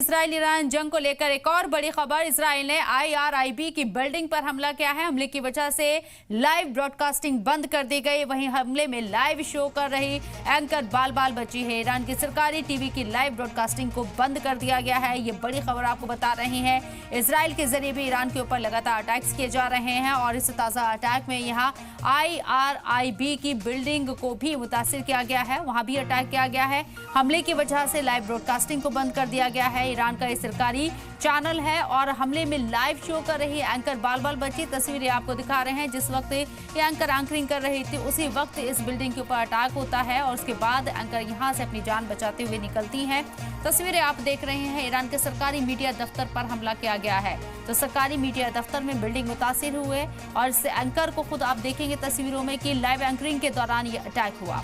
Israel Iran जंग को लेकर एक और बड़ी खबर। इसराइल ने IRIB की बिल्डिंग पर हमला किया है। हमले की वजह से लाइव ब्रॉडकास्टिंग बंद कर दी गई। वहीं हमले में लाइव शो कर रही एंकर बाल बाल बची है। ईरान की सरकारी टीवी की लाइव ब्रॉडकास्टिंग को बंद कर दिया गया है। ये बड़ी खबर आपको बता रहे हैं। इसराइल के जरिए भी ईरान के ऊपर लगातार अटैक्स किए जा रहे हैं और इस ताजा अटैक में यहाँ IRIB की बिल्डिंग को भी मुतासिर किया गया है, वहां भी अटैक किया गया है। हमले की वजह से लाइव ब्रॉडकास्टिंग को बंद कर दिया गया है। ईरान का ये सरकारी चैनल है और हमले में लाइव शो कर रही एंकर बाल बाल बची। तस्वीरें आपको दिखा रहे हैं। जिस वक्त ये एंकर एंकरिंग कर रही थी उसी वक्त इस बिल्डिंग के ऊपर अटैक होता है और उसके बाद एंकर यहां से अपनी जान बचाते हुए निकलती हैं। तस्वीरें आप देख रहे हैं। ईरान के सरकारी मीडिया दफ्तर पर हमला किया गया है। तो सरकारी मीडिया दफ्तर में बिल्डिंग मुतासिर हुए और इस एंकर को खुद आप देखेंगे तस्वीरों में कि लाइव एंकरिंग के दौरान ये अटैक हुआ।